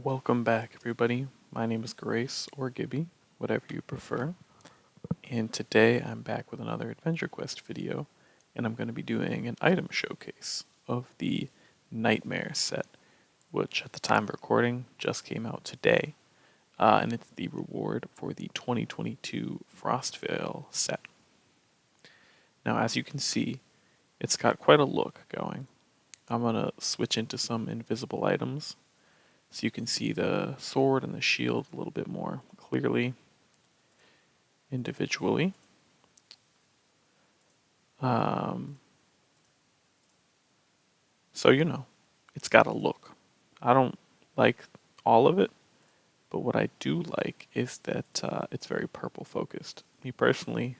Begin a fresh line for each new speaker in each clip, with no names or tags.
Welcome back, everybody. My name is Grace, or Gibby, whatever you prefer. And today I'm back with another Adventure Quest video, and I'm going to be doing an item showcase of the Knightmare set, which at the time of recording just came out today. And it's the reward for the 2022 Frostvale set. Now, as you can see, it's got quite a look going. I'm going to switch into some invisible items so you can see the sword and the shield a little bit more clearly individually. So, it's got a look. I don't like all of it, but what I do like is that it's very purple focused. Me personally,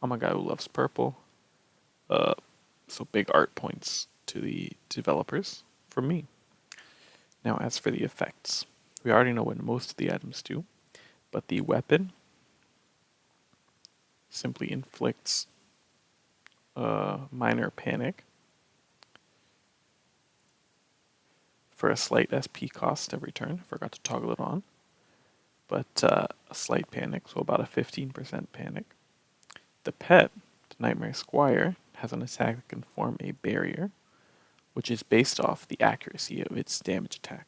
I'm a guy who loves purple, so big art points to the developers from me. Now, as for the effects, we already know what most of the items do, but the weapon simply inflicts minor panic for a slight SP cost every turn. Forgot to toggle it on. But a slight panic, so about a 15% panic. The pet, the Knightmare Squire, has an attack that can form a barrier, which is based off the accuracy of its damage attack.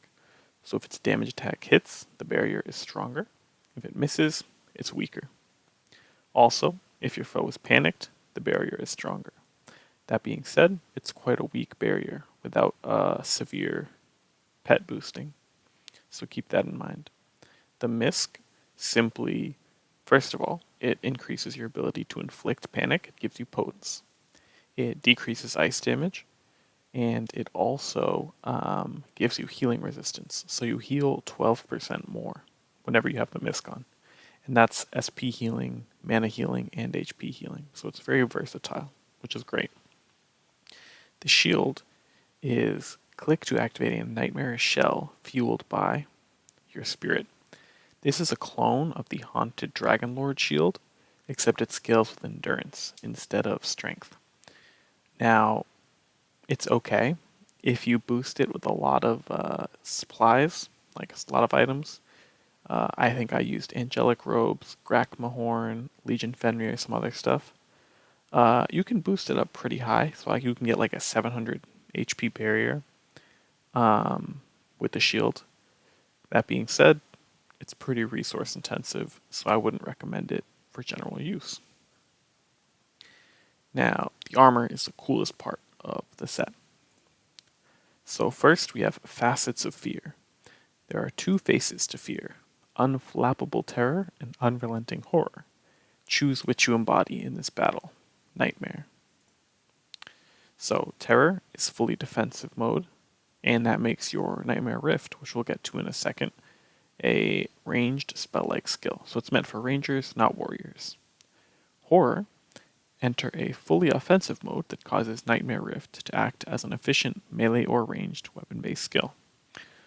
So if its damage attack hits, the barrier is stronger. If it misses, it's weaker. Also, if your foe is panicked, the barrier is stronger. That being said, it's quite a weak barrier without severe pet boosting. So keep that in mind. The misc simply, first of all, it increases your ability to inflict panic. It gives you potence. It decreases ice damage, and it also gives you healing resistance. So you heal 12% more whenever you have the misc on. And that's SP healing, mana healing, and HP healing. So it's very versatile, which is great. The shield is click to activate a Knightmare shell fueled by your spirit. This is a clone of the Haunted Dragonlord shield, except it scales with endurance instead of strength. Now, it's okay if you boost it with a lot of supplies, like a lot of items. I think I used Angelic Robes, Grakmahorn, Legion Fenrir, some other stuff. You can boost it up pretty high, so you can get like a 700 HP barrier with the shield. That being said, it's pretty resource intensive, so I wouldn't recommend it for general use. Now, the armor is the coolest part of the set. So first we have Facets of Fear. There are two faces to fear, Unflappable Terror and Unrelenting Horror. Choose which you embody in this battle. Knightmare. So Terror is fully defensive mode, and that makes your Knightmare Rift, which we'll get to in a second, a ranged spell-like skill. So it's meant for rangers, not warriors. Horror, enter a fully offensive mode that causes Knightmare Rift to act as an efficient melee or ranged weapon-based skill.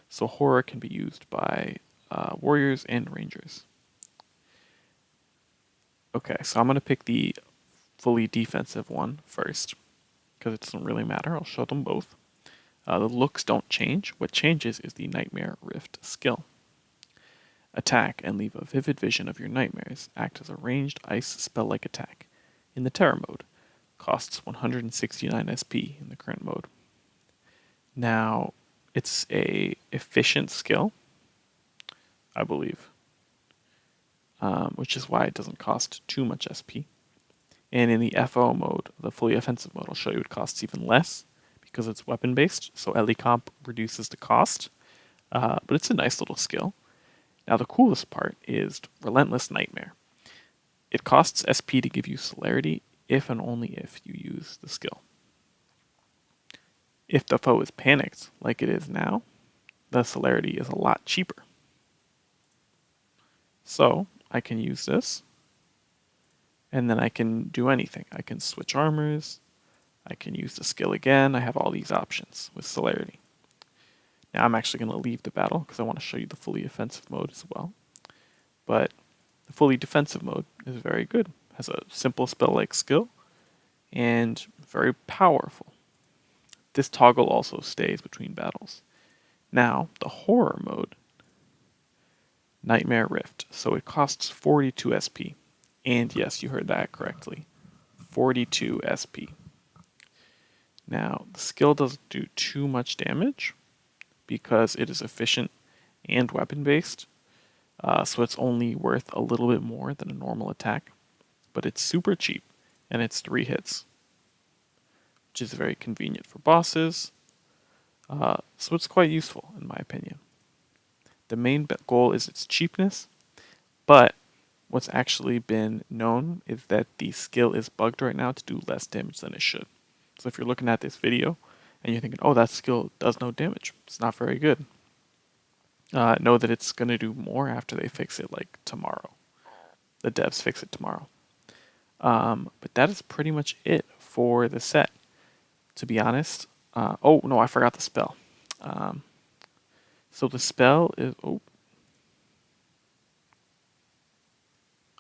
So Horror can be used by warriors and rangers. Okay, so I'm going to pick the fully defensive one first, because it doesn't really matter. I'll show them both. The looks don't change. What changes is the Knightmare Rift skill. Attack and leave a vivid vision of your nightmares. Act as a ranged ice spell-like attack. In the Terror mode, costs 169 SP in the current mode. Now, it's a efficient skill, I believe, which is why it doesn't cost too much SP. And in the FO mode, the fully offensive mode, I'll show you it costs even less because it's weapon-based, so LE comp reduces the cost, but it's a nice little skill. Now the coolest part is Relentless Nightmare. It costs SP to give you celerity if and only if you use the skill. If the foe is panicked, like it is now, the celerity is a lot cheaper. So I can use this, and then I can do anything. I can switch armors, I can use the skill again. I have all these options with celerity. Now I'm actually going to leave the battle because I want to show you the fully offensive mode as well. But the fully defensive mode is very good. Has a simple spell-like skill and very powerful. This toggle also stays between battles. Now, the horror mode, Knightmare Rift. So it costs 42 SP. And yes, you heard that correctly. 42 SP. Now, the skill doesn't do too much damage because it is efficient and weapon based. So it's only worth a little bit more than a normal attack. But it's super cheap and it's 3 hits, which is very convenient for bosses. So it's quite useful in my opinion. The main goal is its cheapness, but what's actually been known is that the skill is bugged right now to do less damage than it should. So if you're looking at this video and you're thinking, oh, that skill does no damage, it's not very good, know that it's going to do more after they fix it, like tomorrow. The devs fix it tomorrow. But that is pretty much it for the set, to be honest. Oh, no, I forgot the spell. So the spell is... Oh,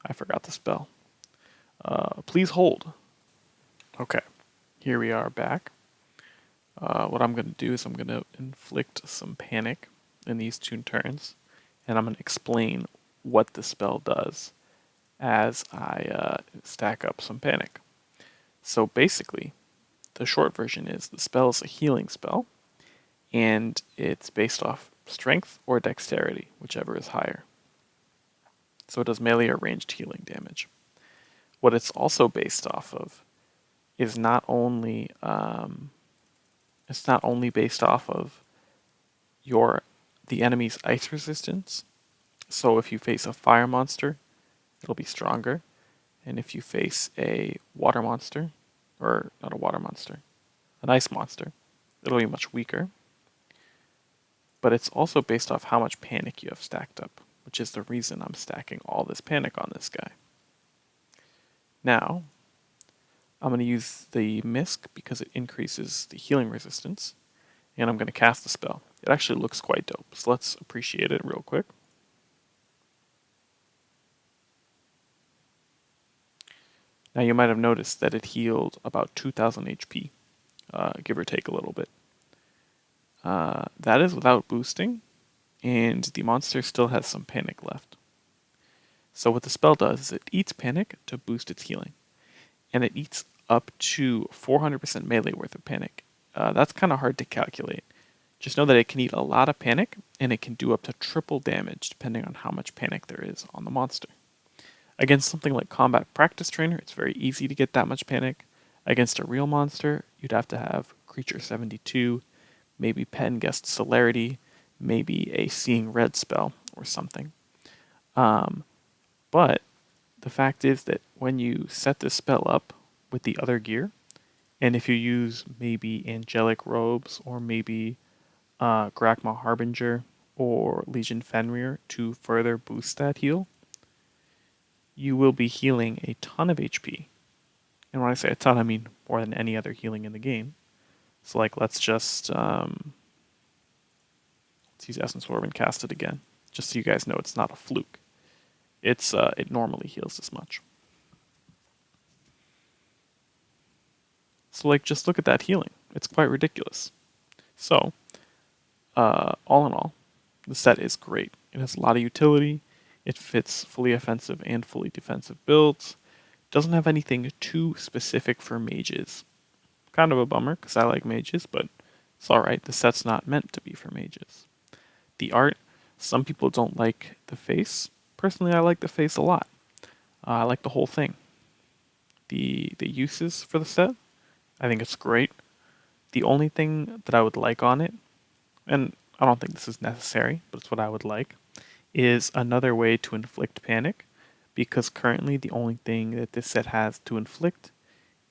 I forgot the spell. Please hold. Okay, here we are back. What I'm going to do is I'm going to inflict some panic in these 2 turns, and I'm going to explain what the spell does as I stack up some panic. So basically, the short version is the spell is a healing spell, and it's based off strength or dexterity, whichever is higher. So it does melee or ranged healing damage. What it's also based off of is not only based off of the enemy's ice resistance. So if you face a fire monster, it'll be stronger, and if you face a water monster, or not a water monster, an ice monster, it'll be much weaker. But it's also based off how much panic you have stacked up, which is the reason I'm stacking all this panic on this guy. Now, I'm going to use the misc because it increases the healing resistance, and I'm going to cast the spell. It actually looks quite dope, so let's appreciate it real quick. Now you might have noticed that it healed about 2000 HP, give or take a little bit. That is without boosting, and the monster still has some panic left. So what the spell does is it eats panic to boost its healing, and it eats up to 400% melee worth of panic. That's kind of hard to calculate. Just know that it can eat a lot of panic, and it can do up to triple damage depending on how much panic there is on the monster. Against something like Combat Practice Trainer, it's very easy to get that much panic. Against a real monster, you'd have to have Creature 72, maybe Pen Guest Celerity, maybe a Seeing Red spell or something. But the fact is that when you set this spell up with the other gear, and if you use maybe Angelic Robes or maybe Grakma Harbinger or Legion Fenrir to further boost that heal, you will be healing a ton of HP. And when I say a ton, I mean more than any other healing in the game. So like, let's use Essence Orb and cast it again, just so you guys know it's not a fluke. It normally heals this much. So like, just look at that healing. It's quite ridiculous. So, all in all, the set is great. It has a lot of utility. It fits fully offensive and fully defensive builds. Doesn't have anything too specific for mages. Kind of a bummer, because I like mages, but it's alright. The set's not meant to be for mages. The art, some people don't like the face. Personally, I like the face a lot. I like the whole thing. The uses for the set, I think it's great. The only thing that I would like on it, and I don't think this is necessary, but it's what I would like, is another way to inflict panic, because currently the only thing that this set has to inflict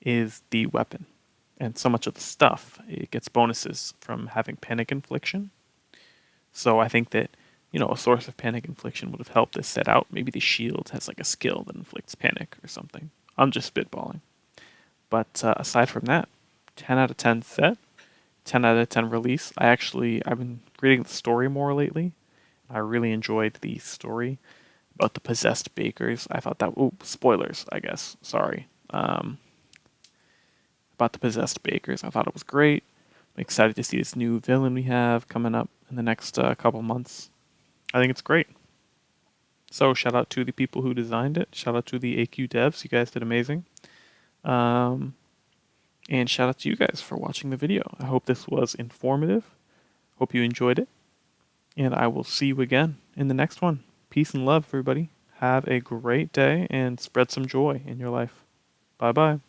is the weapon. And so much of the stuff, it gets bonuses from having panic infliction. So I think that, a source of panic infliction would have helped this set out. Maybe the shield has like a skill that inflicts panic or something. I'm just spitballing. But aside from that, 10 out of 10 set, 10 out of 10 release. I've been reading the story more lately. I really enjoyed the story about the possessed bakers. I thought that, spoilers, I guess. Sorry. About the possessed bakers. I thought it was great. I'm excited to see this new villain we have coming up in the next couple months. I think it's great. So shout out to the people who designed it. Shout out to the AQ devs. You guys did amazing. Um, and shout out to you guys for watching the video. I hope this was informative. Hope you enjoyed it. And I will see you again in the next one. Peace and love, everybody. Have a great day and spread some joy in your life. Bye bye.